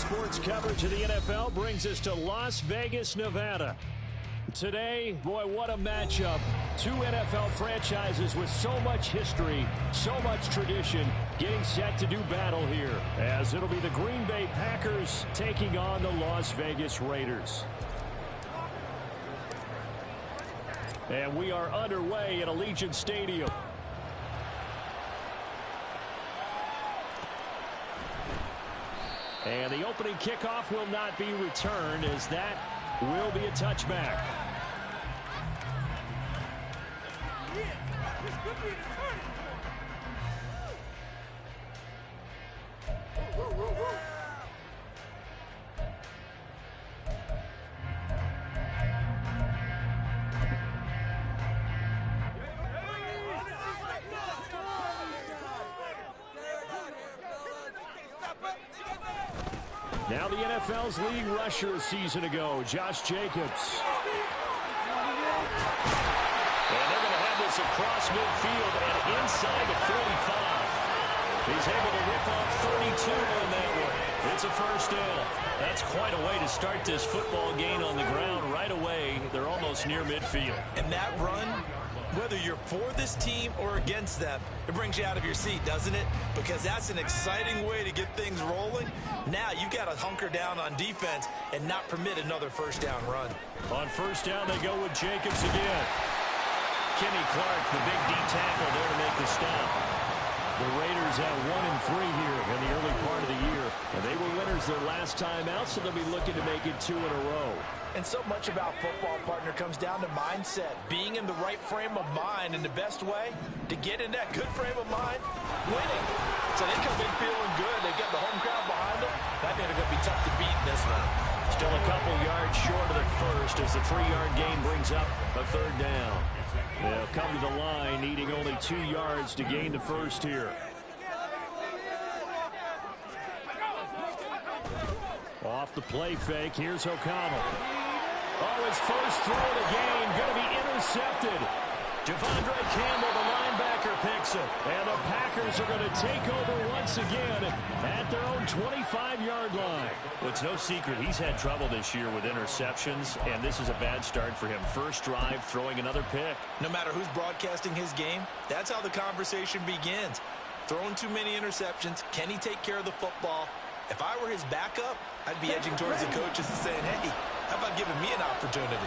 sports coverage of the NFL brings us to Las Vegas, Nevada. Today, boy, what a matchup. Two NFL franchises with so much history, so much tradition, getting set to do battle here, as it'll be the Green Bay Packers taking on the Las Vegas Raiders. And we are underway at Allegiant Stadium. And the opening kickoff will not be returned, as that will be a touchback. Now the NFL's leading rusher a season ago, Josh Jacobs. And they're going to have this across midfield and inside the 45. He's able to rip off 32 on that one. It's a first down. That's quite a way to start this football game on the ground right away. They're almost near midfield. And that run, whether you're for this team or against them, it brings you out of your seat, doesn't it? Because that's an exciting way to get things rolling. Now you've got to hunker down on defense and not permit another first down run. On first down, they go with Jacobs again. Kenny Clark, the big D tackle there to make the stop. The Raiders at 1-3 here in the early part of the year. And they were winners their last time out, so they'll be looking to make it 2 in a row. And so much about football, partner, comes down to mindset. Being in the right frame of mind, and the best way to get in that good frame of mind, winning. So they come in feeling good. They get the home crowd behind them. That means it's going to be tough to beat in this one. Still a couple yards short of the first as the 3-yard gain brings up a third down. They'll come to the line needing only 2 yards to gain the first here. Off the play fake, here's O'Connell. Oh, his first throw of the game going to be intercepted. Devondre Campbell, the linebacker, picks it. And the Packers are going to take over once again at their own 25-yard line. Well, it's no secret he's had trouble this year with interceptions, and this is a bad start for him. First drive, throwing another pick. No matter who's broadcasting his game, that's how the conversation begins. Throwing too many interceptions, can he take care of the football? If I were his backup, I'd be edging towards the coaches and saying, hey, how about giving me an opportunity?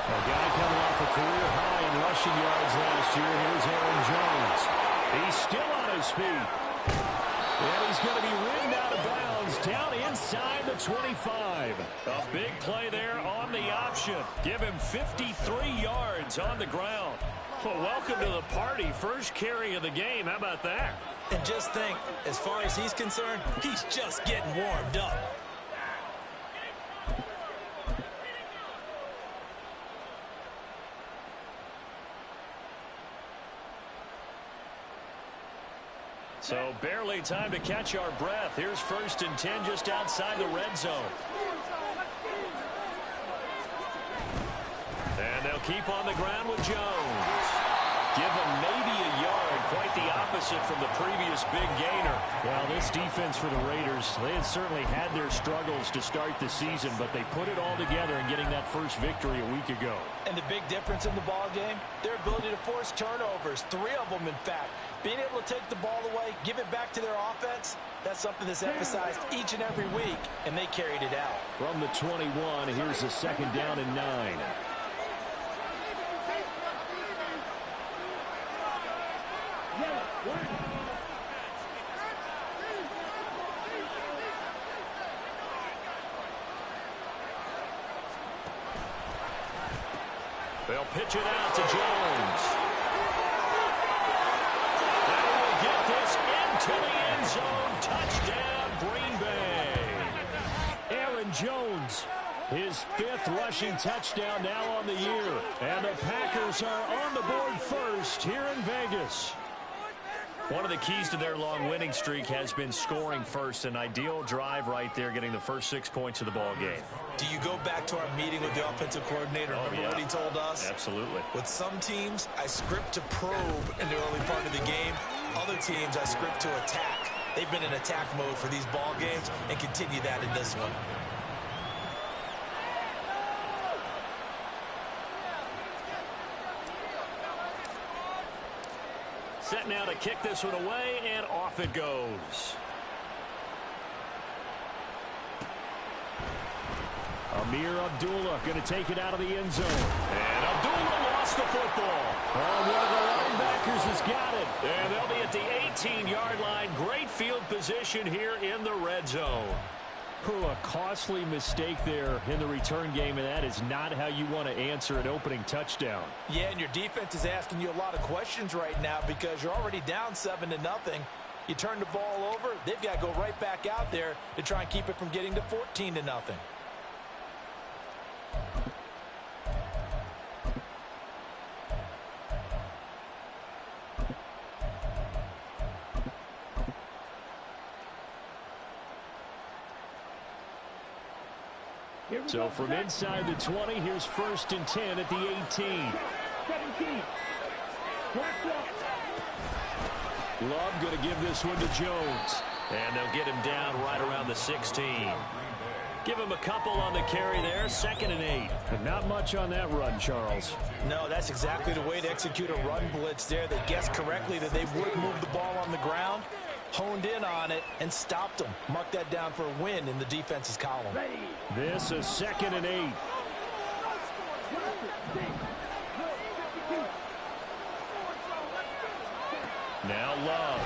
A guy coming off a career high in rushing yards last year. Here's Aaron Jones. He's still on his feet. And he's going to be ridden out of bounds down inside the 25. A big play there on the option. Give him 53 yards on the ground. Well, welcome to the party. First carry of the game. How about that? And just think, as far as he's concerned, he's just getting warmed up. So barely time to catch our breath. Here's 1st and 10 just outside the red zone. And they'll keep on the ground with Jones. Give him maybe a yard. Quite the opposite from the previous big gainer. Well, this defense for the Raiders, they had certainly had their struggles to start the season, but they put it all together in getting that first victory a week ago. And the big difference in the ball game, their ability to force turnovers, 3 of them, in fact. Being able to take the ball away, give it back to their offense, that's something that's emphasized each and every week, and they carried it out. From the 21, here's the 2nd down and 9. They'll pitch it out to Jones. They will get this into the end zone. Touchdown, Green Bay. Aaron Jones, his 5th rushing touchdown now on the year. And the Packers are on the board first here in Vegas. One of the keys to their long winning streak has been scoring first. An ideal drive right there, getting the first 6 points of the ball game. Do you go back to our meeting with the offensive coordinator? Remember what he told us? Absolutely. With some teams, I script to probe in the early part of the game. Other teams I script to attack. They've been in attack mode for these ball games and continue that in this one. Set now to kick this one away, and off it goes. Amir Abdullah going to take it out of the end zone. And Abdullah lost the football. Oh, one of the linebackers has got it. And they'll be at the 18-yard line. Great field position here in the red zone. A costly mistake there in the return game, and that is not how you want to answer an opening touchdown. Yeah, and your defense is asking you a lot of questions right now because you're already down 7-0. You turn the ball over, they've got to go right back out there to try and keep it from getting to 14-0. So from inside the 20, here's 1st and 10 at the 18. 17. Love going to give this one to Jones. And they'll get him down right around the 16. Give him a couple on the carry there. 2nd and 8. But not much on that run, Charles. No, that's exactly the way to execute a run blitz there. They guessed correctly that they would move the ball on the ground, honed in on it, and stopped them. Mark that down for a win in the defense's column. This is 2nd and 8. Now Love.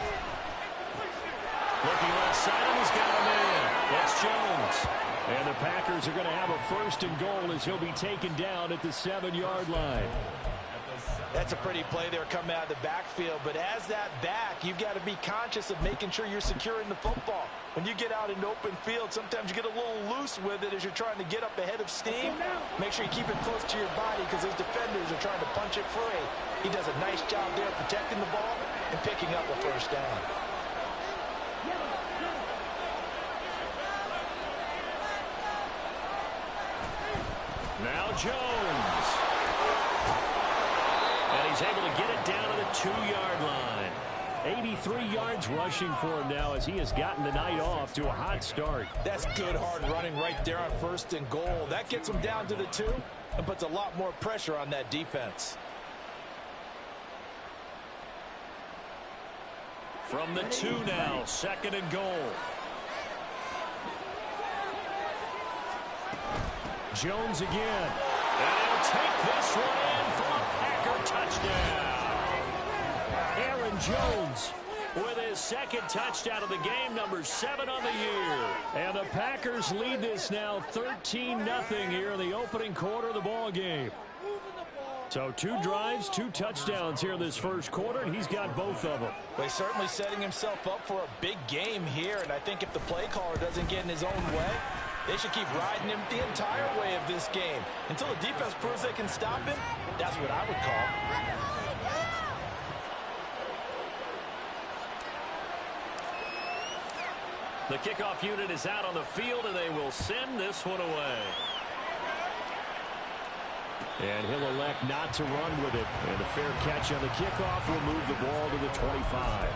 Looking left side, and he's got a man. That's Jones. And the Packers are going to have a 1st and goal as he'll be taken down at the 7-yard line. That's a pretty play there coming out of the backfield, but as that back, you've got to be conscious of making sure you're securing the football. When you get out in the open field, sometimes you get a little loose with it as you're trying to get up ahead of steam. Make sure you keep it close to your body because those defenders are trying to punch it free. He does a nice job there protecting the ball and picking up a 1st down. Now Jones. And he's able to get it down to the 2-yard line. 83 yards rushing for him now as he has gotten the night off to a hot start. That's good hard running right there on 1st and goal. That gets him down to the 2 and puts a lot more pressure on that defense. From the 2 now, 2nd and goal. Jones again. And he'll take this one in for a Packer touchdown. Aaron Jones with his 2nd touchdown of the game, number 7 on the year. And the Packers lead this now 13-0 here in the opening quarter of the ball game. So 2 drives, 2 touchdowns here in this 1st quarter, and he's got both of them. Well, he's certainly setting himself up for a big game here, and I think if the play caller doesn't get in his own way, they should keep riding him the entire way of this game. Until the defense proves they can stop him, that's what I would call. The kickoff unit is out on the field, and they will send this one away. And he'll elect not to run with it. And the fair catch on the kickoff will move the ball to the 25.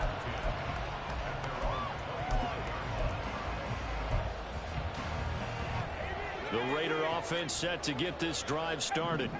The Raider offense set to get this drive started.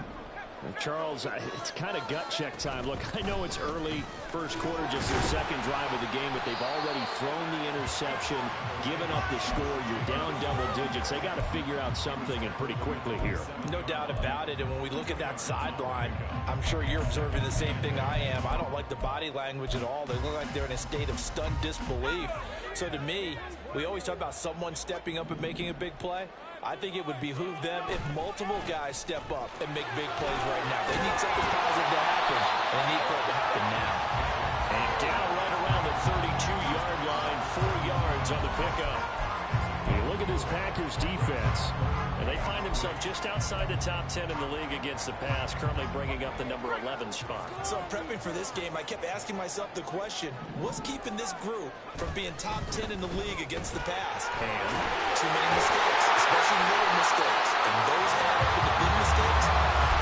And Charles, it's kind of gut check time. Look, I know it's early, 1st quarter, just their 2nd drive of the game, but they've already thrown the interception, given up the score. You're down double digits. They got to figure out something, and pretty quickly here. No doubt about it. And when we look at that sideline, I'm sure you're observing the same thing I am. I don't like the body language at all. They look like they're in a state of stunned disbelief. So to me, we always talk about someone stepping up and making a big play. I think it would behoove them if multiple guys step up and make big plays right now. They need something positive to happen, and they need for it to happen now. And down right around the 32-yard line, 4 yards on the pickup. You look at this Packers defense, and they find themselves just outside the top 10 in the league against the pass, currently bringing up the number 11 spot. So prepping for this game, I kept asking myself the question, what's keeping this group from being top 10 in the league against the pass? And too many mistakes, especially little mistakes. And those add up into big mistakes.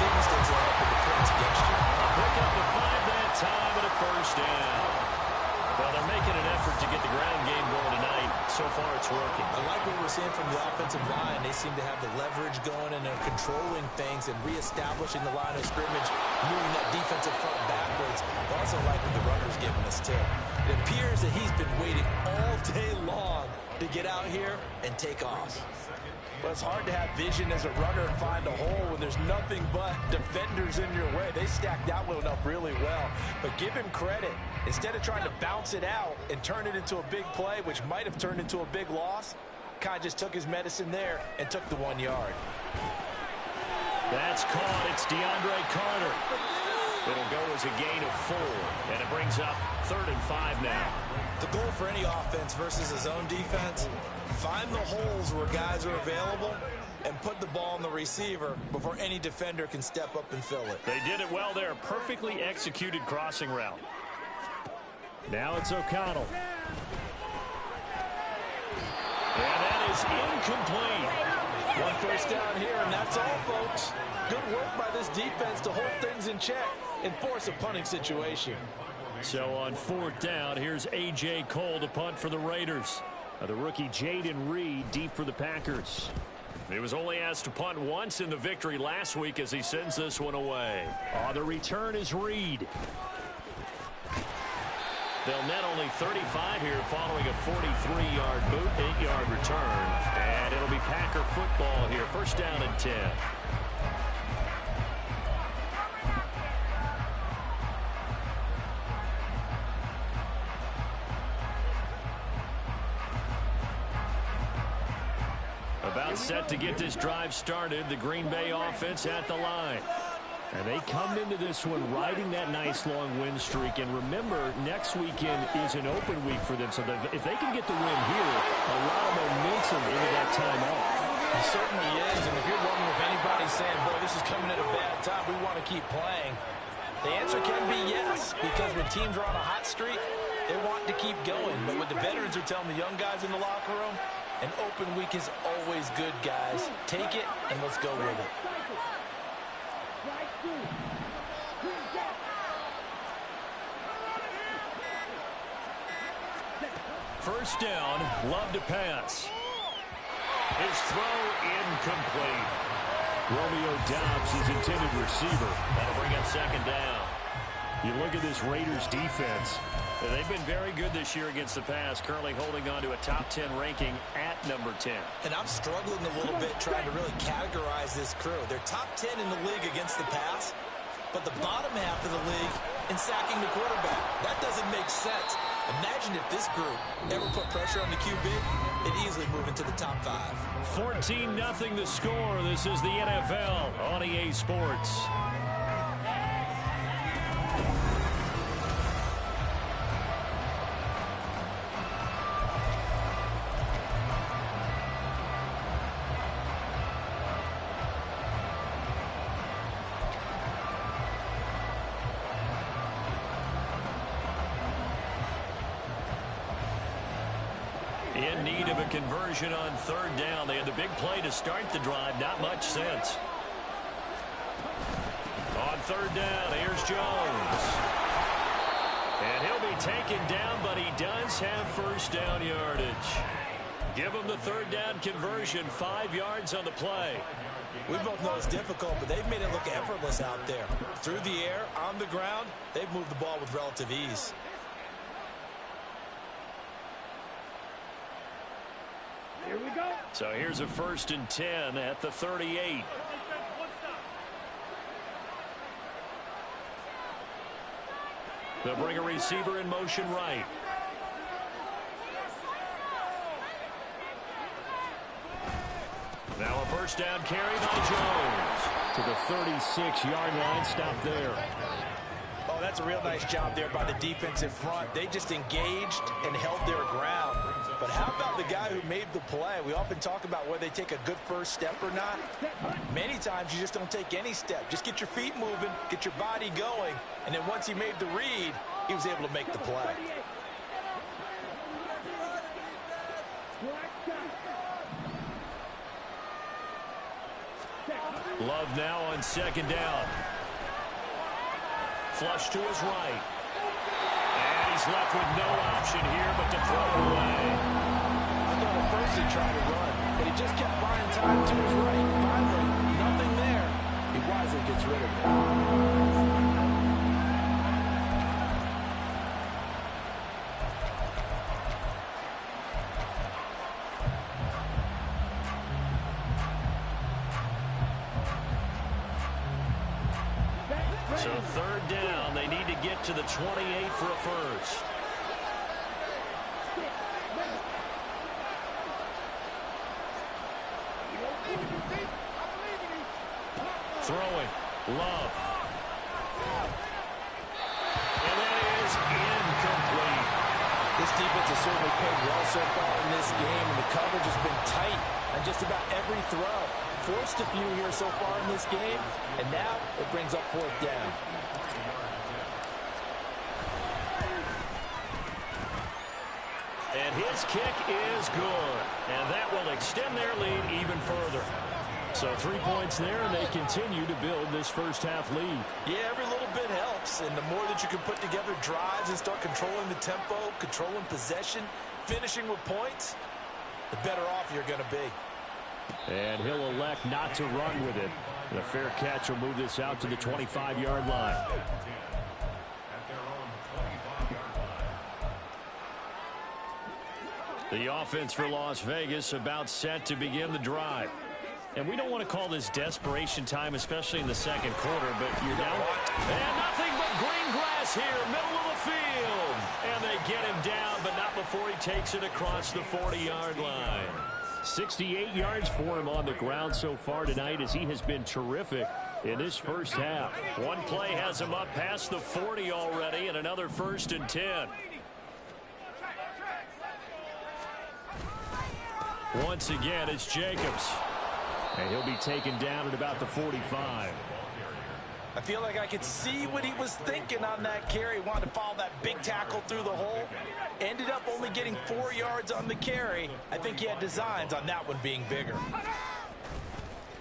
Big mistakes add up into points against you. Pick up the 5 that time and a 1st down. Well, they're making an effort to get the ground game going tonight. So far, it's working. I like what we're seeing from the offensive line. They seem to have the leverage going, and they're controlling things and reestablishing the line of scrimmage, moving that defensive front backwards. I also like what the runner's giving us, too. It appears that he's been waiting all day long to get out here and take off. Well, it's hard to have vision as a runner and find a hole when there's nothing but defenders in your way. They stacked that one up really well. But give him credit. Instead of trying to bounce it out and turn it into a big play, which might have turned into a big loss, kind of just took his medicine there and took the 1 yard. That's caught. It's DeAndre Carter. It'll go as a gain of 4, and it brings up 3rd and 5 now. The goal for any offense versus his own defense, find the holes where guys are available and put the ball on the receiver before any defender can step up and fill it. They did it well there. Perfectly executed crossing route. Now it's O'Connell. And that is incomplete. 1 first down here, and that's all, folks. Good work by this defense to hold things in check and force a punting situation. So on 4th down, here's A.J. Cole to punt for the Raiders. The rookie Jaden Reed deep for the Packers. He was only asked to punt once in the victory last week as he sends this one away. The return is Reed. They'll net only 35 here following a 43-yard boot, 8-yard return. And it'll be Packer football here. 1st down and 10. About set to get this drive started. The Green Bay offense at the line. And they come into this one riding that nice long win streak. And remember, next weekend is an open week for them. So if they can get the win here, a lot of momentum into that time off. It certainly is. And if you're wondering if anybody's saying, boy, this is coming at a bad time, we want to keep playing, the answer can be yes. Because when teams are on a hot streak, they want to keep going. But what the veterans are telling the young guys in the locker room, an open week is always good, guys. Take it, and let's go with it. First down, Love to pass. His throw incomplete. Romeo Doubs, his intended receiver. That'll bring up 2nd down. You look at this Raiders defense. They've been very good this year against the pass, currently holding on to a top 10 ranking at number 10. And I'm struggling a little bit trying to really categorize this crew. They're top 10 in the league against the pass, but the bottom half of the league in sacking the quarterback. That doesn't make sense. Imagine if this group ever put pressure on the QB, it'd easily move into the top 5. 14-0 the score. This is the NFL on EA Sports. In need of a conversion on 3rd down. They had the big play to start the drive. Not much sense. On 3rd down, here's Jones. And he'll be taken down, but he does have 1st down yardage. Give him the 3rd down conversion. 5 yards on the play. We both know it's difficult, but they've made it look effortless out there. Through the air, on the ground, they've moved the ball with relative ease. Here we go. So here's a 1st and 10 at the 38. They'll bring a receiver in motion right. Now a 1st down carry by Jones. To the 36-yard line, stop there. Oh, that's a real nice job there by the defensive front. They just engaged and held their ground. But how about the guy who made the play? We often talk about whether they take a good first step or not. Many times you just don't take any step. Just get your feet moving, get your body going, and then once he made the read, he was able to make the play. Love now on 2nd down. Flush to his right. And he's left with no option here but to throw it away. I thought at first he tried to run, but he just kept buying time to his right. Finally, nothing there. He wisely gets rid of it. So third down, they need to get to the 28 for a first. Throwing, Love. And that is incomplete. This defense has certainly played well so far in this game, and the coverage has been tight on just about every throw. Forced a few here so far in this game, and now it brings up fourth down. And his kick is good, and that will extend their lead even further. So 3 points there, and they continue to build this first half lead. Yeah, every little bit helps, and the more that you can put together drives and start controlling the tempo, controlling possession, finishing with points, the better off you're going to be. And he'll elect not to run with it. The fair catch will move this out to the 25-yard line. The offense for Las Vegas about set to begin the drive. And we don't want to call this desperation time, especially in the second quarter, but you're down. And nothing but green grass here, middle of the field. And they get him down, but not before he takes it across the 40-yard line. 68 yards for him on the ground so far tonight, as he has been terrific in this first half. One play has him up past the 40 already, and another 1st and 10. Once again, it's Jacobs. And he'll be taken down at about the 45. I feel like I could see what he was thinking on that carry. Wanted to follow that big tackle through the hole. Ended up only getting 4 yards on the carry. I think he had designs on that one being bigger.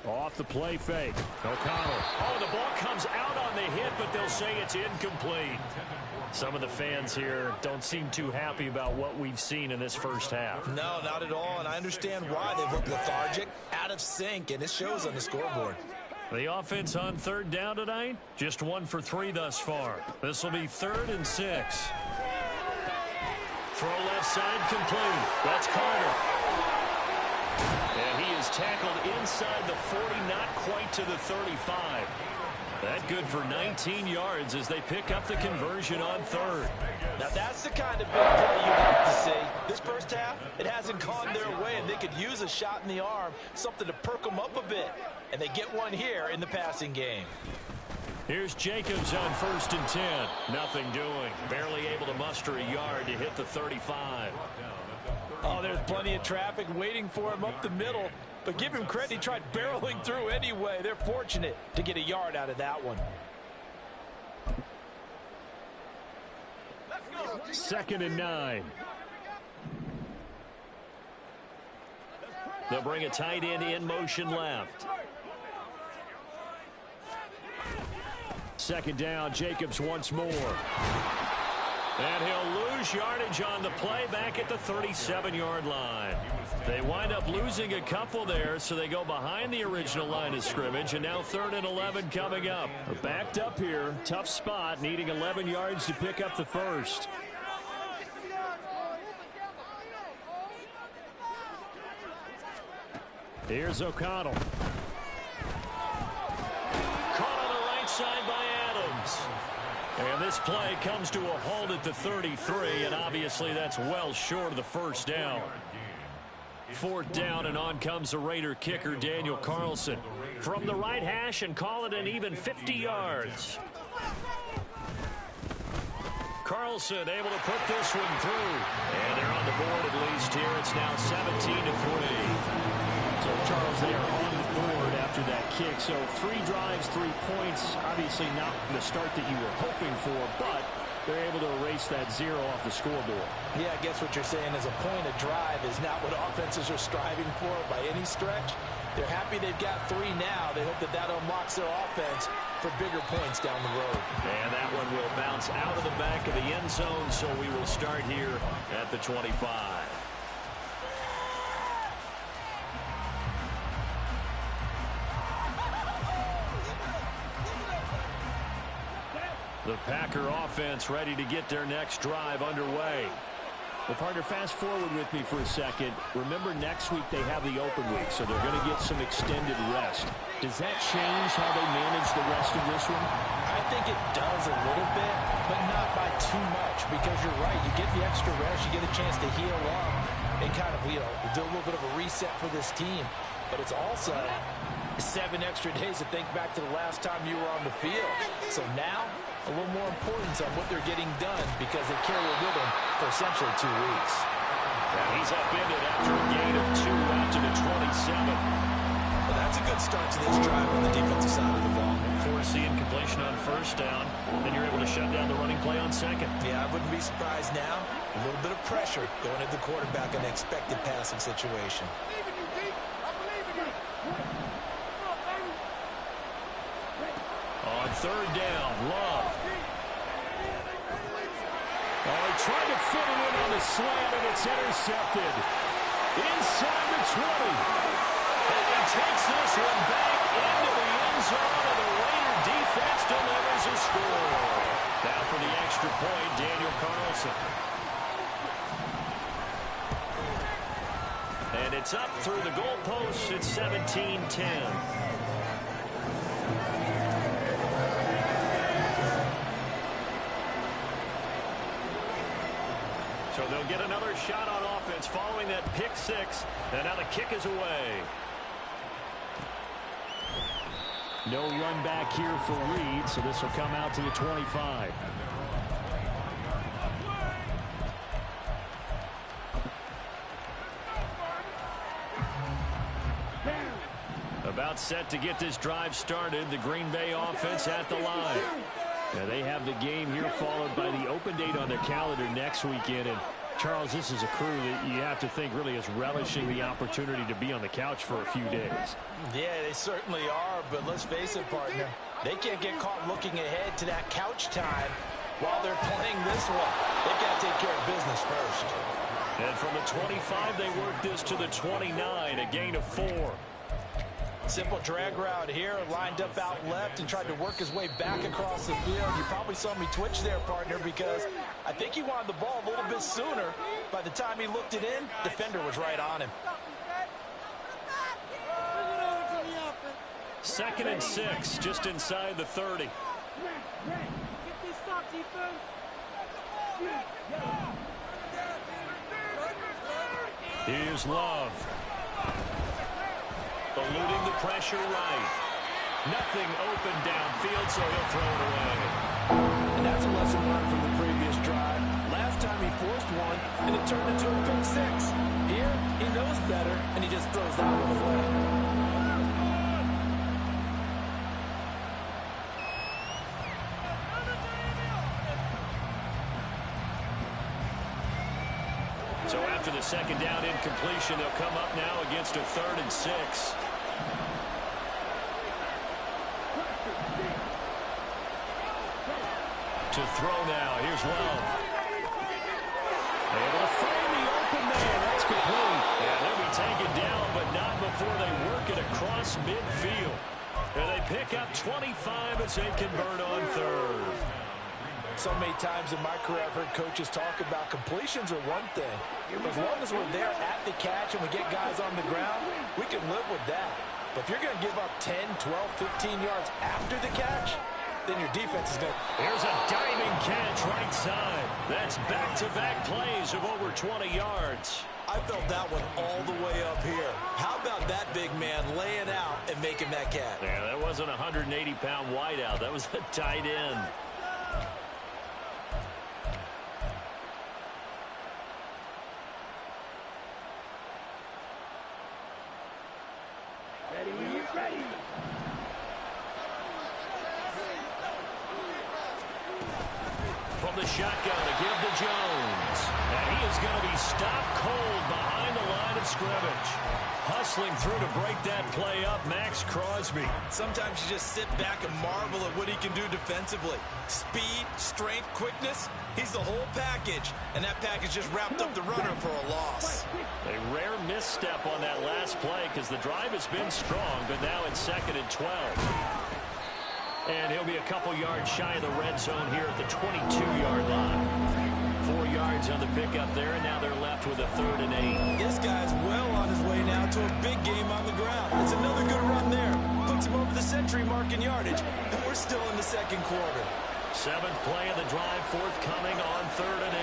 Off the play fake. O'Connell. Oh, the ball comes out on the hit, but they'll say it's incomplete. Some of the fans here don't seem too happy about what we've seen in this first half. No, not at all, and I understand why. They've looked lethargic, out of sync, and it shows on the scoreboard. The offense on third down tonight, just 1 for 3 thus far. This will be 3rd and 6. Throw left side complete. That's Carter. And he is tackled inside the 40, not quite to the 35. That good for 19 yards as they pick up the conversion on third. Now that's the kind of big play you like to see. This first half, it hasn't gone their way, and they could use a shot in the arm, something to perk them up a bit. And they get one here in the passing game. Here's Jacobs on 1st and 10. Nothing doing. Barely able to muster a yard to hit the 35. Oh, there's plenty of traffic waiting for him up the middle. But give him credit, he tried barreling through anyway. They're fortunate to get a yard out of that one. 2nd and 9. They'll bring a tight end in motion left. 2nd down, Jacobs once more. And he'll lose yardage on the play back at the 37-yard line. They wind up losing a couple there, so they go behind the original line of scrimmage, and now 3rd and 11 coming up. Backed up here, tough spot, needing 11 yards to pick up the first. Here's O'Connell. Caught on the right side by Adams. And this play comes to a halt at the 33, and obviously that's well short of the first down. 4th down, and on comes the Raider kicker, Daniel Carlson. From the right hash, and call it an even 50 yards. Carlson able to put this one through. And they're on the board at least here. It's now 17-3. So, Charles, they are on the board after that kick. So 3 drives, 3 points. Obviously not the start that you were hoping for, but they're able to erase that 0 off the scoreboard. Yeah, I guess what you're saying is a point of drive is not what offenses are striving for by any stretch. They're happy they've got 3 now. They hope that that unlocks their offense for bigger points down the road. And that one will bounce out of the back of the end zone, so we will start here at the 25. The Packer offense ready to get their next drive underway. Well, partner, fast forward with me for a second. Remember, next week they have the open week, so they're going to get some extended rest. Does that change how they manage the rest of this one? I think it does a little bit, but not by too much, because you're right. You get the extra rest, you get a chance to heal up and kind of, do a little bit of a reset for this team. But it's also 7 extra days to think back to the last time you were on the field. So now, a little more importance on what they're getting done because they carry it with them for essentially 2 weeks. And he's upended after a gain of 2 out to the 27. Well, that's a good start to this drive on the defensive side of the ball. Force the incompletion on first down. Then you're able to shut down the running play on second. Yeah, I wouldn't be surprised now. A little bit of pressure going at the quarterback in an expected passing situation. On third down, Love. Oh, he tried to fit it in on the slant, and it's intercepted. Inside the 20. And he takes this one back into the end zone, and the Raider defense delivers a score. Now for the extra point, Daniel Carlson. And it's up through the goalposts. It's 17-10. So they'll get another shot on offense following that pick 6. And now the kick is away. No run back here for Reed, so this will come out to the 25. About set to get this drive started. The Green Bay offense at the line. Now they have the game here followed by the open date on their calendar next weekend. And Charles, this is a crew that you have to think really is relishing the opportunity to be on the couch for a few days. Yeah, they certainly are, but let's face it, partner. They can't get caught looking ahead to that couch time while they're playing this one. They've got to take care of business first. And from the 25, they work this to the 29, a gain of 4. Simple drag route here, lined up out left and tried to work his way back across the field. You probably saw me twitch there, partner, because I think he wanted the ball a little bit sooner. By the time he looked it in, defender was right on him. 2nd and 6, just inside the 30. Here's Love. Eluding the pressure right. Nothing open downfield, so he'll throw it away. And that's a lesson learned from the previous drive. Last time he forced one, and it turned into a pick 6. Here, he knows better, and he just throws that one away. So after the 2nd down incompletion, they'll come up now against a 3rd and 6. To throw now. Here's Love. Able to find the open man. That's complete. Yeah, they'll be taken down, but not before they work it across midfield. And they pick up 25 as they convert on 3rd. So many times in my career I've heard coaches talk about completions are one thing. As long as we're there at the catch and we get guys on the ground, we can live with that. But if you're going to give up 10, 12, 15 yards after the catch, then your defense is going to... Here's a diving catch right side. That's back-to-back plays of over 20 yards. I felt that one all the way up here. How about that big man laying out and making that catch? Yeah, that wasn't a 180-pound wideout. That was a tight end. Ready. From the shotgun to give to Jones. And he is going to be stopped cold behind the line of scrimmage. Hustling through to break that play up, Max Crosby. Sometimes you just sit back and marvel at what he can do defensively. Speed, strength, quickness. He's the whole package. And that package just wrapped up the runner for a loss. A rare misstep on that last play because the drive has been strong, but now it's 2nd and 12. And he'll be a couple yards shy of the red zone here at the 22-yard line. 4 yards on the pickup there, and now they're left with a 3rd and 8. This guy's well on his way now to a big game on the ground. It's another good run there. Puts him over the century mark in yardage, and we're still in the 2nd quarter. 7th play of the drive forthcoming on 3rd and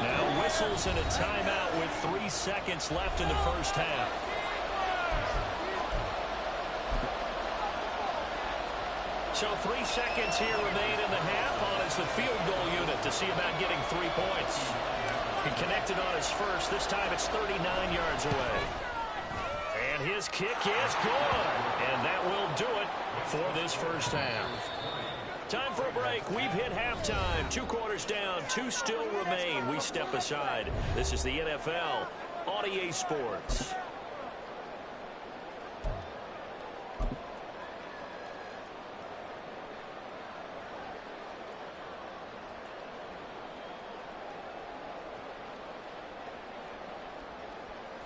8. Now whistles and a timeout with 3 seconds left in the first half. So 3 seconds here remain in the half on as the field goal unit to see about getting 3 points. He connected on his first. This time it's 39 yards away. And his kick is good. And that will do it for this first half. Time for a break. We've hit halftime. 2 quarters down. 2 still remain. We step aside. This is the NFL on EA Sports.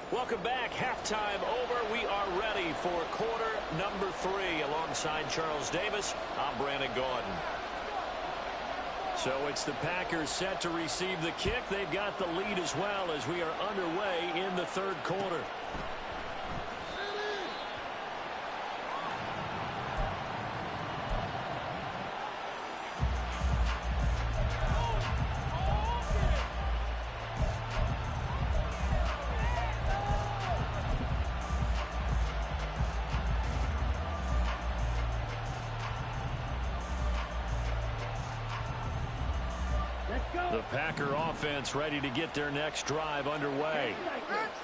Welcome back. Halftime over. We are ready for quarter number 3. Alongside Charles Davis, I'm Brandon Gaudin. So it's the Packers set to receive the kick. They've got the lead as well as we are underway in the 3rd quarter. The Packer offense ready to get their next drive underway.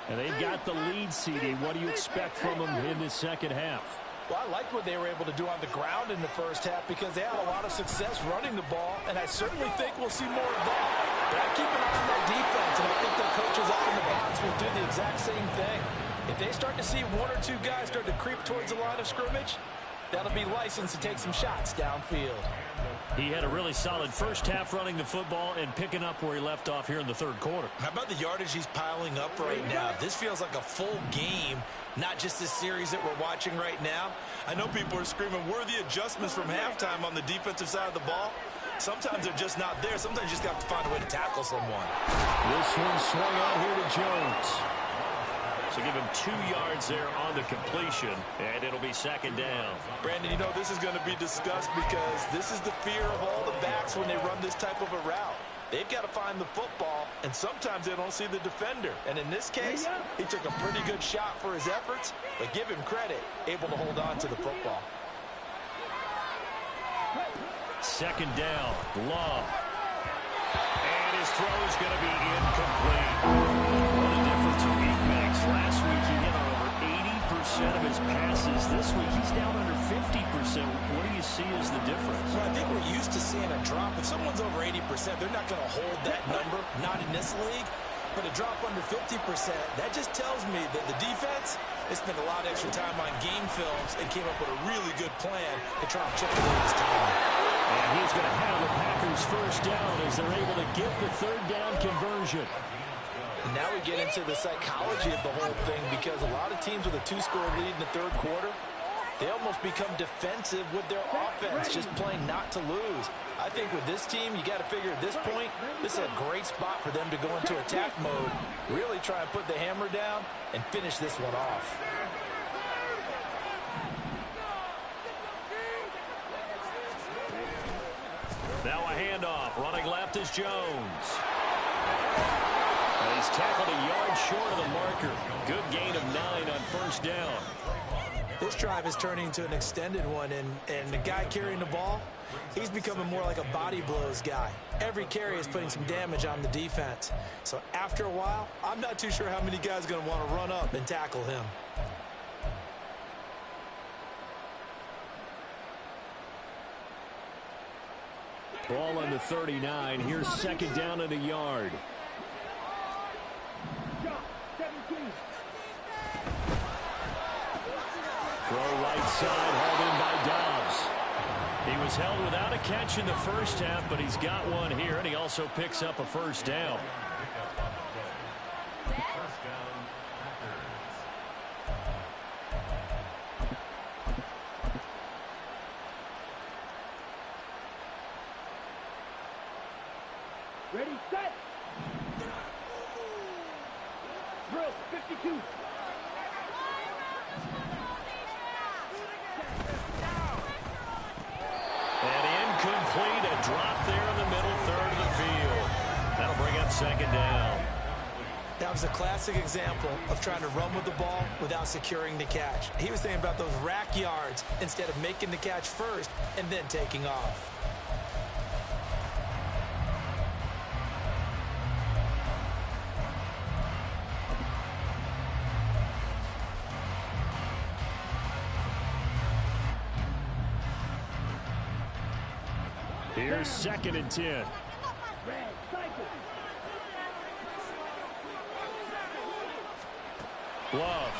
And they've got the lead, CD. What do you expect from them in this 2nd half? Well, I like what they were able to do on the ground in the first half because they had a lot of success running the ball, and I certainly think we'll see more of that. But I keep an eye on that defense, and I think their coaches up in the box will do the exact same thing. If they start to see 1 or 2 guys start to creep towards the line of scrimmage, that'll be licensed to take some shots downfield. He had a really solid first half running the football and picking up where he left off here in the 3rd quarter. How about the yardage he's piling up right now? This feels like a full game, not just this series that we're watching right now. I know people are screaming, worthy adjustments from halftime on the defensive side of the ball. Sometimes they're just not there. Sometimes you just have to find a way to tackle someone. This one swung out here to Jones. So give him 2 yards there on the completion, and it'll be 2nd down. Brandon, you know, this is going to be discussed because this is the fear of all the backs when they run this type of a route. They've got to find the football, and sometimes they don't see the defender. And in this case, he took a pretty good shot for his efforts, but give him credit, able to hold on to the football. 2nd down, Love. And his throw is going to be incomplete. What a difference a week makes. Last week he hit on over 80% of his passes. This week he's down under 50%. What do you see as the difference? Well, I think we're used to seeing a drop. If someone's over 80%, they're not going to hold that number, not in this league. But a drop under 50%, that just tells me that the defense has spent a lot of extra time on game films and came up with a really good plan to try and chip away this time. And he's going to have the Packers first down as they're able to get the 3rd down conversion. And now we get into the psychology of the whole thing because a lot of teams with a 2-score lead in the 3rd quarter, they almost become defensive with their offense, just playing not to lose. I think with this team, you got to figure at this point, this is a great spot for them to go into attack mode, really try and put the hammer down and finish this one off. Now a handoff. Running left is Jones. And he's tackled a yard short of the marker. Good gain of 9 on first down. This drive is turning into an extended one, and the guy carrying the ball, he's becoming more like a body blows guy. Every carry is putting some damage on the defense. So after a while, I'm not too sure how many guys are going to want to run up and tackle him. Ball on the 39. Here's second down and a yard. Throw right side, hauled in by Dobbs. He was held without a catch in the first half, but he's got one here, and he also picks up a first down. Ready, set. Drill, 52. And incomplete, a drop there in the middle third of the field. That'll bring up second down. That was a classic example of trying to run with the ball without securing the catch. He was thinking about those rack yards instead of making the catch first and then taking off. Here's second and 10. Red, cycle. Love.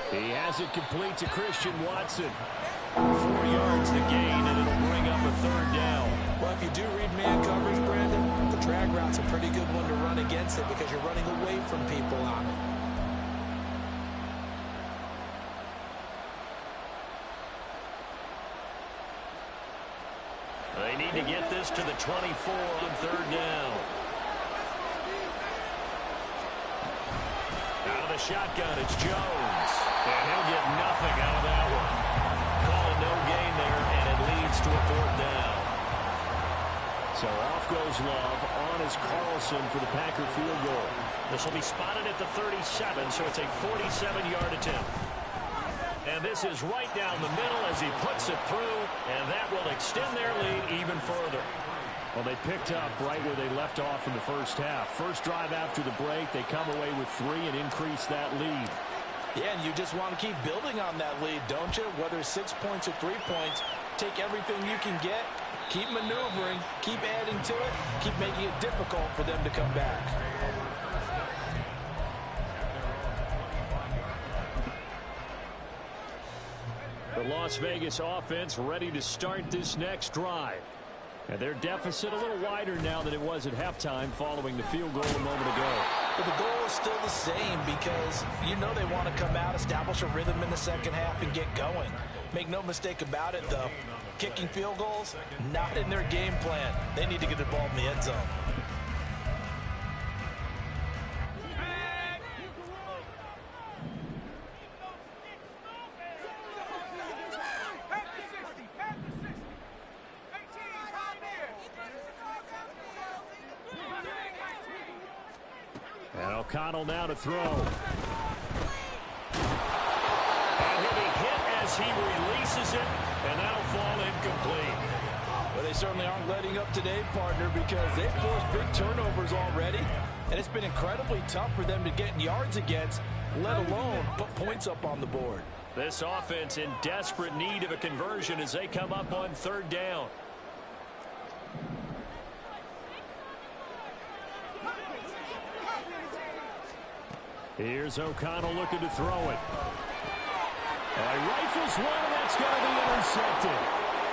He has it complete to Christian Watson. 4 yards the gain, and it'll bring up a third down. Well, if you do read man coverage, Brandon, the drag route's a pretty good one to run against it because you're running away from people on it. They need to get this to the 24 on third down. Out of the shotgun, it's Jones. And he'll get nothing out of that one. Call a no gain there, and it leads to a fourth down. So off goes Love. On is Carlson for the Packer field goal. This will be spotted at the 37, so it's a 47-yard attempt. And this is right down the middle as he puts it through, and that will extend their lead even further. Well, they picked up right where they left off in the first half. First drive after the break, they come away with 3 and increase that lead. Yeah, and you just want to keep building on that lead, don't you? Whether it's 6 points or 3 points, take everything you can get, keep maneuvering, keep adding to it, keep making it difficult for them to come back. The Las Vegas offense ready to start this next drive. And their deficit a little wider now than it was at halftime following the field goal a moment ago. But the goal is still the same because you know they want to come out, establish a rhythm in the second half, and get going. Make no mistake about it, though. Kicking field goals, not in their game plan. They need to get the ball in the end zone. And O'Connell now to throw. And he'll be hit as he releases it, and that'll fall incomplete. Well, they certainly aren't letting up today, partner, because they've forced big turnovers already, and it's been incredibly tough for them to get yards against, let alone put points up on the board. This offense in desperate need of a conversion as they come up on third down. Here's O'Connell looking to throw it. He rifles one, and that's going to be intercepted.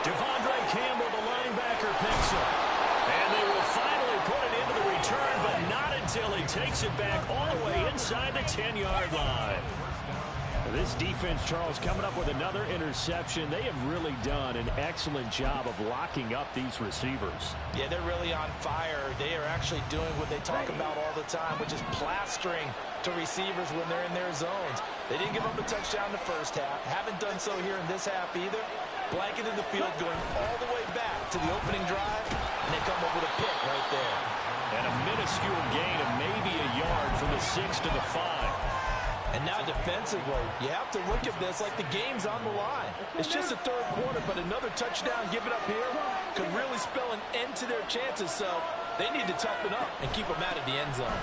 Devondre Campbell, the linebacker, picks it. And they will finally put it into the return, but not until he takes it back all the way inside the 10-yard line. This defense, Charles, coming up with another interception. They have really done an excellent job of locking up these receivers. Yeah, they're really on fire. They are actually doing what they talk about all the time, which is plastering to receivers when they're in their zones. They didn't give up a touchdown in the first half. Haven't done so here in this half either. Blanketed the field going all the way back to the opening drive, and they come up with a pick right there. And a minuscule gain of maybe a yard from the 6 to the 5. And now defensively, you have to look at this like the game's on the line. It's just a third quarter, but another touchdown given up here could really spell an end to their chances. So they need to toughen up and keep them out of the end zone.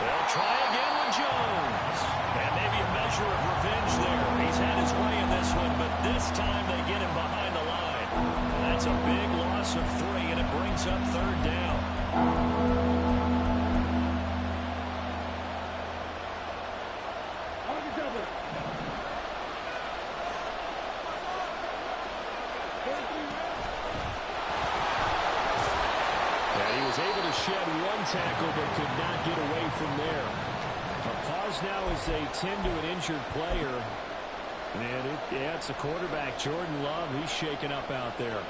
They'll try again with Jones. And maybe a measure of revenge there. He's had his way in this one, but this time they get him behind the line. That's a big loss brings up third down. He was able to shed one tackle but could not get away from there. A pause now as they tend to an injured player. And it's the quarterback, Jordan Love. He's shaken up out there.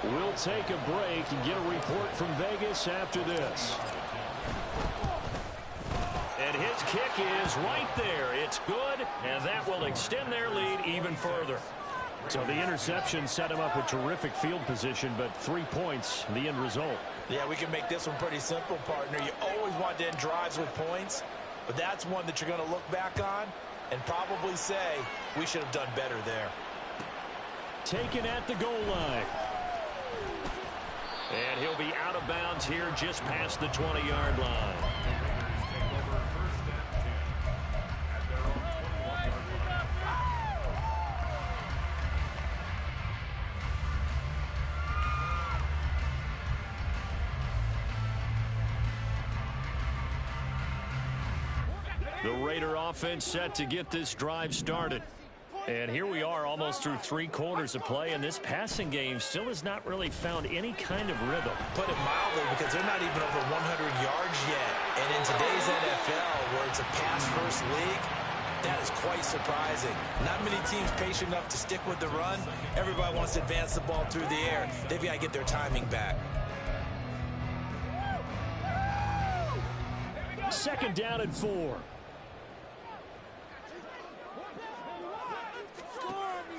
We'll take a break and get a report from Vegas after this. And his kick is right there. It's good, and that will extend their lead even further. So the interception set him up with terrific field position, but 3 points, the end result. Yeah, we can make this one pretty simple, partner. You always want to end drives with points, but that's one that you're going to look back on and probably say, we should have done better there. Taken at the goal line. And he'll be out of bounds here just past the 20-yard line. The Raider offense set to get this drive started. And here we are almost through 3 quarters of play, and this passing game still has not really found any kind of rhythm. Put it mildly, because they're not even over 100 yards yet. And in today's NFL, where it's a pass-first league, that is quite surprising. Not many teams patient enough to stick with the run. Everybody wants to advance the ball through the air. They've got to get their timing back. Second down and 4.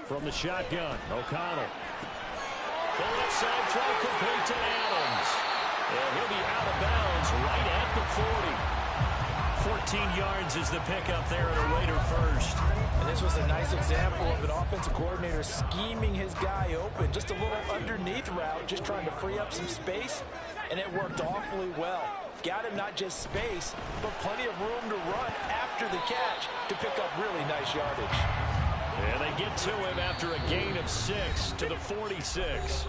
From the shotgun, O'Connell. The left side throw complete to Adams. And he'll be out of bounds right at the 40. 14 yards is the pickup there at a Raider first. And this was a nice example of an offensive coordinator scheming his guy open. Just a little underneath route, just trying to free up some space. And it worked awfully well. Got him not just space, but plenty of room to run after the catch to pick up really nice yardage. And they get to him after a gain of 6 to the 46.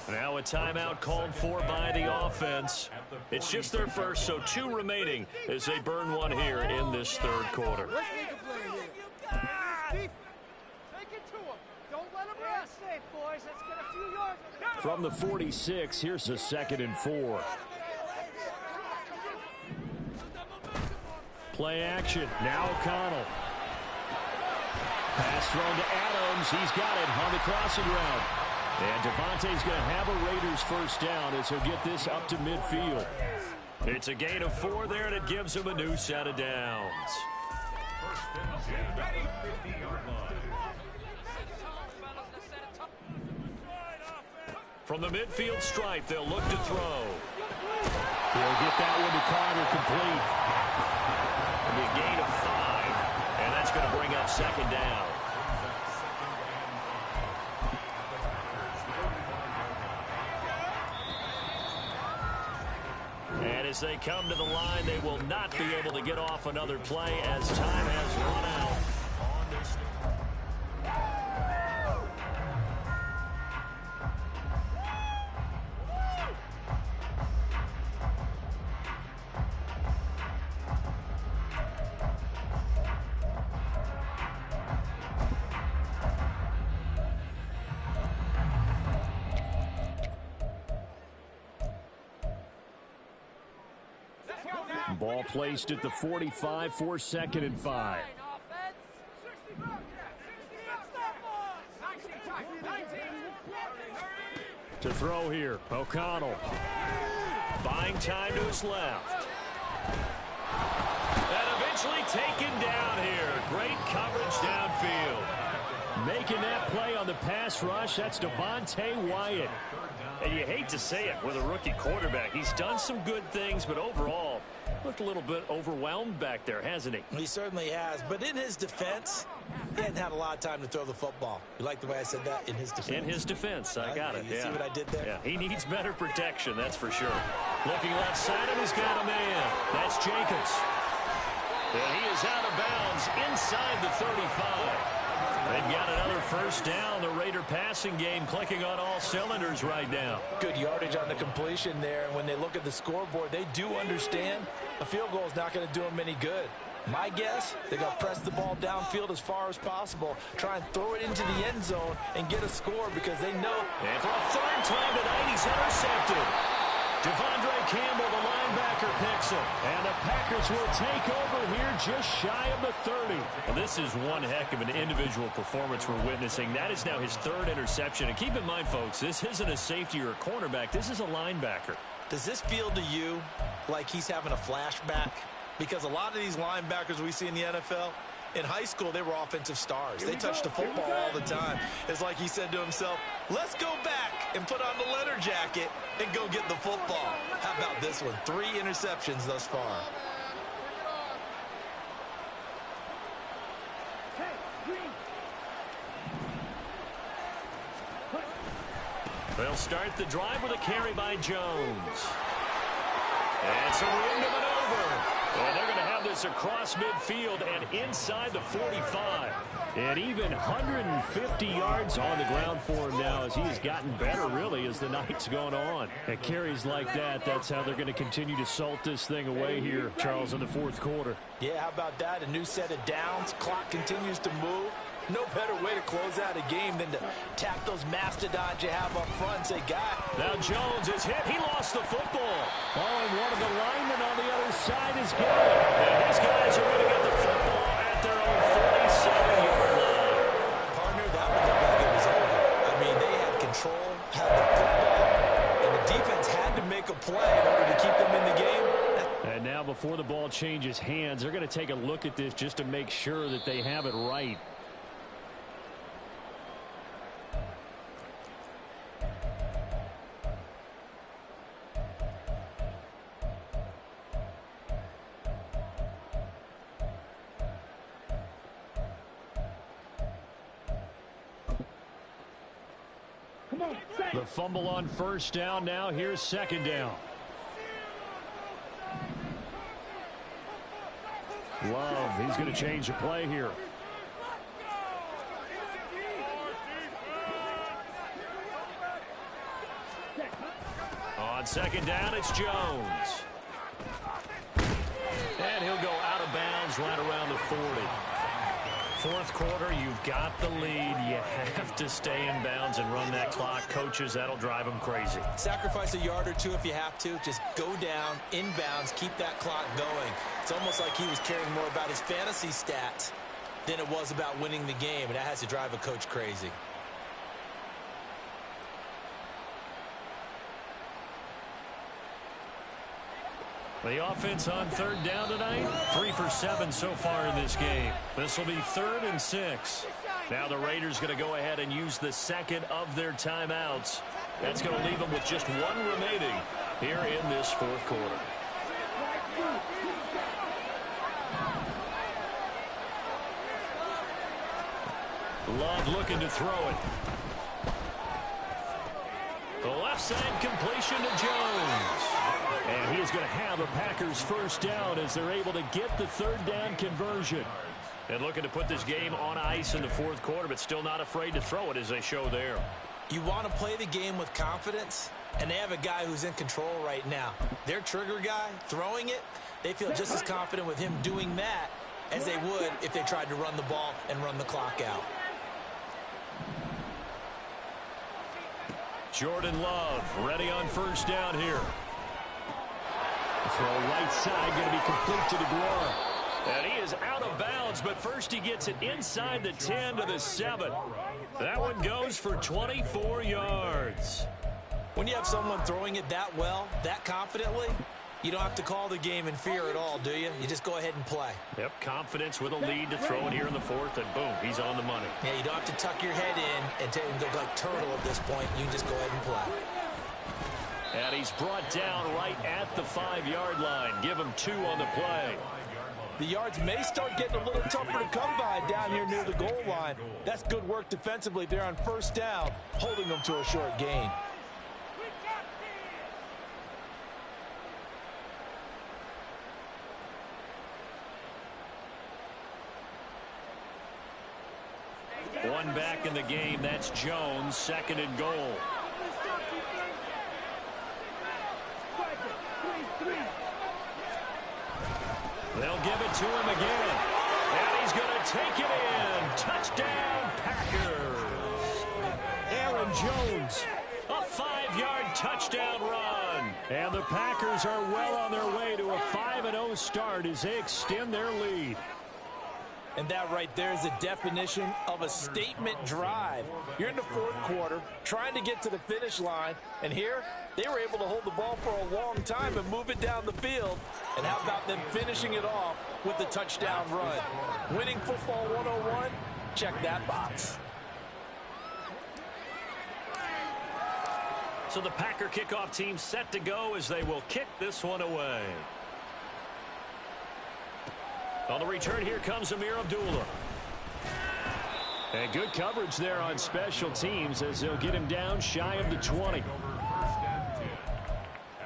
Now a timeout called for by the offense. It's just their first, so 2 remaining as they burn one here in this third quarter. From the 46, here's a 2nd and 4. Play action. Now O'Connell. Pass thrown to Adams. He's got it on the crossing route. And Devontae's going to have a Raiders first down as he'll get this up to midfield. It's a gain of 4 there, and it gives him a new set of downs. From the midfield stripe, they'll look to throw. He'll get that one to Carter complete. It'll be a gain of 5, and that's going to bring up 2nd down. And as they come to the line, they will not be able to get off another play as time has run out. Ball placed at the 45 for 2nd and 5. To throw here, O'Connell. Buying time to his left. And eventually taken down here. Great coverage downfield. Making that play on the pass rush, that's Devontae Wyatt. And you hate to say it with a rookie quarterback. He's done some good things, but overall, looked a little bit overwhelmed back there, hasn't he? He certainly has. But in his defense, he hadn't had a lot of time to throw the football. You like the way I said that? In his defense. In his defense. I got it. You see what I did there? Yeah, he needs better protection, that's for sure. Looking left side, and he's got a man. That's Jacobs. And he is out of bounds inside the 35. They've got another first down. The Raider passing game clicking on all cylinders right now. Good yardage on the completion there. And when they look at the scoreboard, they do understand a field goal is not going to do them any good. My guess, they're going to press the ball downfield as far as possible, try and throw it into the end zone and get a score because they know. And for a third time tonight, he's intercepted. Devondre Campbell, the linebacker, picks him. And the Packers will take over here just shy of the 30. Well, this is one heck of an individual performance we're witnessing. That is now his third interception. And keep in mind, folks, this isn't a safety or a cornerback. This is a linebacker. Does this feel to you like he's having a flashback? Because a lot of these linebackers we see in the NFL, in high school, they were offensive stars. They touched the football all the time. It's like he said to himself, let's go back and put on the leather jacket and go get the football. How about this one? 3 interceptions thus far. They'll start the drive with a carry by Jones. And it's a wind of maneuver. And they're going to have this across midfield and inside the 45. And even 150 yards on the ground for him now as he has gotten better, really, as the night's gone on. At carries like that, that's how they're going to continue to salt this thing away here, Charles, in the fourth quarter. Yeah, how about that? A new set of downs. Clock continues to move. No better way to close out a game than to tap those mastodons you have up front and say, God. Now Jones is hit. He lost the football. Oh, and one of the linemen on the other side is got it. And his guys are going to get the football at their own 47-yard line. Partner, that one looked like it was over. I mean, they had control, had the football, and the defense had to make a play in order to keep them in the game. And now before the ball changes hands, they're going to take a look at this just to make sure that they have it right. The fumble on first down. Now here's second down. Love, he's going to change the play here. On second down, it's Jones. And he'll go out of bounds right around the 40. Fourth quarter, you've got the lead. You have to stay in bounds and run that clock. Coaches, that'll drive them crazy. Sacrifice a yard or two if you have to. Just go down, in bounds, keep that clock going. It's almost like he was caring more about his fantasy stats than it was about winning the game, and that has to drive a coach crazy. The offense on third down tonight, 3 for 7 so far in this game. This will be 3rd and 6. Now the Raiders going to go ahead and use the second of their timeouts. That's going to leave them with just 1 remaining here in this fourth quarter. Love looking to throw it. The left side completion to Jones. And he is going to have a Packers first down as they're able to get the third down conversion. And looking to put this game on ice in the fourth quarter, but still not afraid to throw it as they show there. You want to play the game with confidence, and they have a guy who's in control right now. Their trigger guy throwing it, they feel just as confident with him doing that as they would if they tried to run the ball and run the clock out. Jordan Love ready on first down here. Throw right side, going to be complete to DeGuara. And he is out of bounds, but first he gets it inside the 10 to the 7. That one goes for 24 yards. When you have someone throwing it that well, that confidently, you don't have to call the game in fear at all, do you? You just go ahead and play. Yep, confidence with a lead to throw it here in the fourth, and boom, he's on the money. Yeah, you don't have to tuck your head in and go like turtle at this point. You can just go ahead and play. And he's brought down right at the 5-yard line. Give him 2 on the play. The yards may start getting a little tougher to come by down here near the goal line. That's good work defensively there on first down, holding them to a short gain. one back in the game. That's Jones, 2nd and goal. They'll give it to him again. And he's going to take it in. Touchdown, Packers. Aaron Jones, a 5-yard touchdown run. And the Packers are well on their way to a 5-0 start as they extend their lead. And that right there is the definition of a statement drive. You're in the 4th quarter, trying to get to the finish line, and here they were able to hold the ball for a long time and move it down the field. And how about them finishing it off with the touchdown run? Winning football 101, check that box. So the Packer kickoff team set to go as they will kick this one away. On the return, here comes Amir Abdullah. And good coverage there on special teams as they'll get him down shy of the 20. At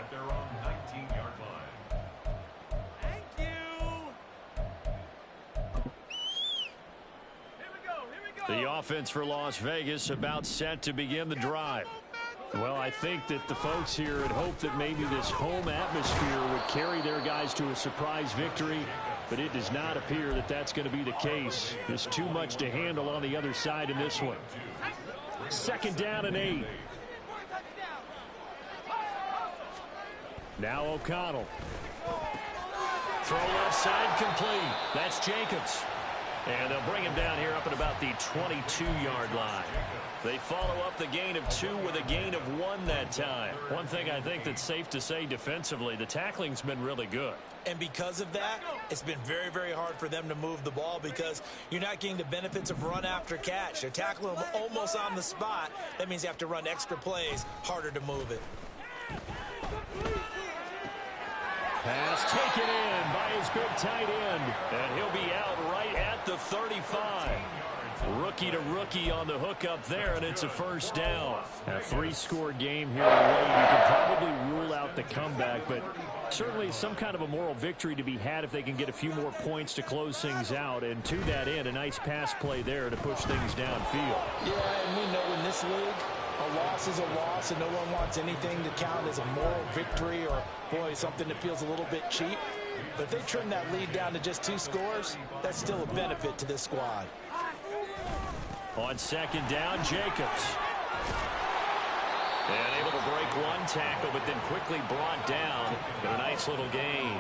their own 19-yard line. Thank you. The offense for Las Vegas about set to begin the drive. Well, I think that the folks here had hoped that maybe this home atmosphere would carry their guys to a surprise victory, but it does not appear that that's going to be the case. There's too much to handle on the other side in this one. 2nd down and 8. Now O'Connell. Throw left side complete. That's Jacobs. And they'll bring him down here up at about the 22-yard line. They follow up the gain of 2 with a gain of 1 that time. One thing I think that's safe to say defensively, the tackling's been really good. And because of that, it's been very, very hard for them to move the ball because you're not getting the benefits of run after catch. They're tackling them almost on the spot. That means you have to run extra plays, harder to move it. Pass taken in by his big tight end. And he'll be out right at the 35. Rookie to rookie on the hook up there, and it's a 1st down. A 3-score game here away. You can probably rule out the comeback, but certainly some kind of a moral victory to be had if they can get a few more points to close things out. And to that end, a nice pass play there to push things downfield. Yeah, and we know in this league, a loss is a loss, and no one wants anything to count as a moral victory or, boy, something that feels a little bit cheap. But if they trim that lead down to just 2 scores, that's still a benefit to this squad. On 2nd down, Jacobs. And able to break 1 tackle, but then quickly brought down in a nice little gain.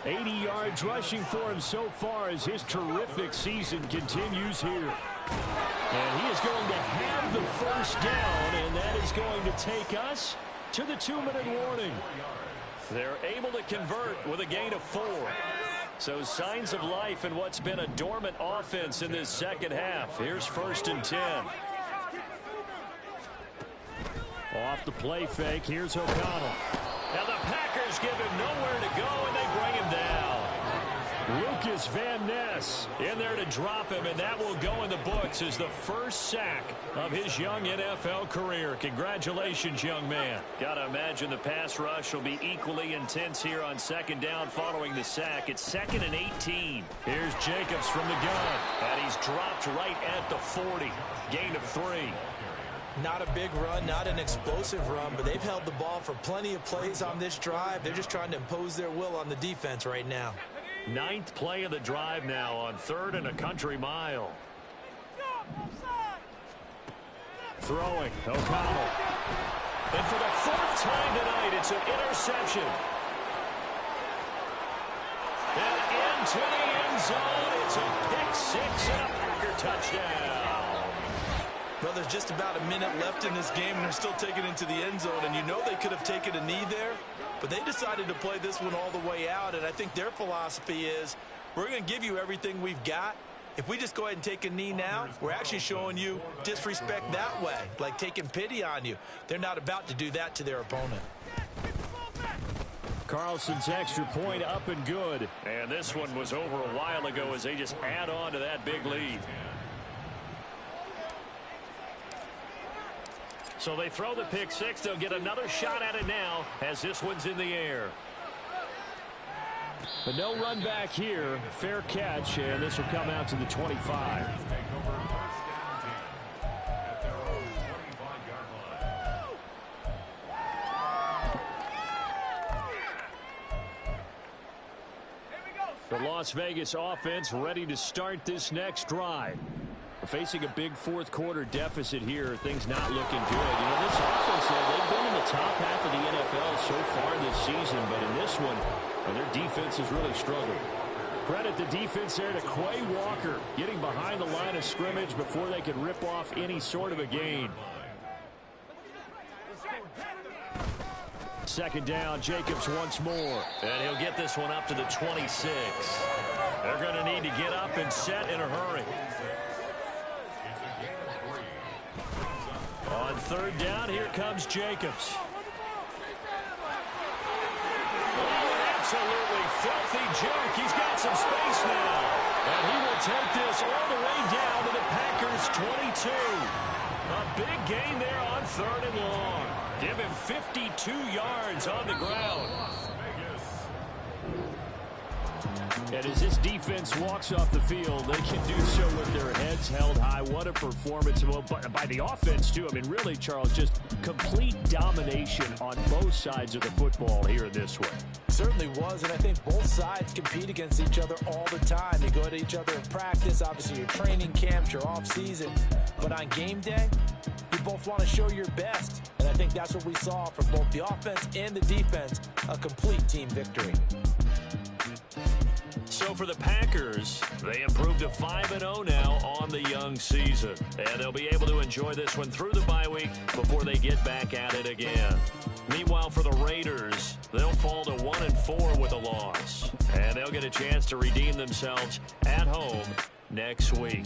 80 yards rushing for him so far as his terrific season continues here. And he is going to have the 1st down, and that is going to take us to the 2-minute warning. They're able to convert with a gain of 4. So signs of life in what's been a dormant offense in this 2nd half. Here's 1st and 10. Off the play fake, here's O'Connell. Now the Packers give him nowhere to go, and they bring him down. Lucas Van Ness in there to drop him, and that will go in the books as the 1st sack of his young NFL career. Congratulations, young man. Gotta imagine the pass rush will be equally intense here on 2nd down following the sack. It's 2nd and 18. Here's Jacobs from the gun. And he's dropped right at the 40. Gain of 3. Not a big run, not an explosive run, but they've held the ball for plenty of plays on this drive. They're just trying to impose their will on the defense right now. 9th play of the drive now on 3rd and a country mile. Throwing, O'Connell. And for the 4th time tonight, it's an interception. And into the end zone, it's a pick 6 and a Packer touchdown. Well, there's just about a minute left in this game, and they're still taking it into the end zone. And you know they could have taken a knee there, but they decided to play this one all the way out. And I think their philosophy is, we're going to give you everything we've got. If we just go ahead and take a knee now, we're actually showing you disrespect that way, like taking pity on you. They're not about to do that to their opponent. Carlson's extra point up and good. And this one was over a while ago as they just add on to that big lead. So they throw the pick 6. They'll get another shot at it now as this one's in the air. But no run back here. Fair catch, and this will come out to the 25. The Las Vegas offense ready to start this next drive. Facing a big fourth quarter deficit here, things not looking good. You know, this offense, they've been in the top half of the NFL so far this season, but in this one, their defense has really struggled. Credit the defense there to Quay Walker, getting behind the line of scrimmage before they could rip off any sort of a gain. Second down, Jacobs once more. And he'll get this one up to the 26. They're going to need to get up and set in a hurry. On third down, here comes Jacobs. Oh, an absolutely filthy juke. He's got some space now. And he will take this all the way down to the Packers' 22. A big gain there on third and long. Give him 52 yards on the ground. And as this defense walks off the field, they can do so with their heads held high. What a performance by the offense, too. I mean, really, Charles, just complete domination on both sides of the football here in this one. Certainly was, and I think both sides compete against each other all the time. They go at each other in practice, obviously your training camps, your off-season. But on game day, you both want to show your best. And I think that's what we saw from both the offense and the defense, a complete team victory. So for the Packers, they improved to 5-0 now on the young season. And they'll be able to enjoy this one through the bye week before they get back at it again. Meanwhile, for the Raiders, they'll fall to 1-4 with a loss. And they'll get a chance to redeem themselves at home next week.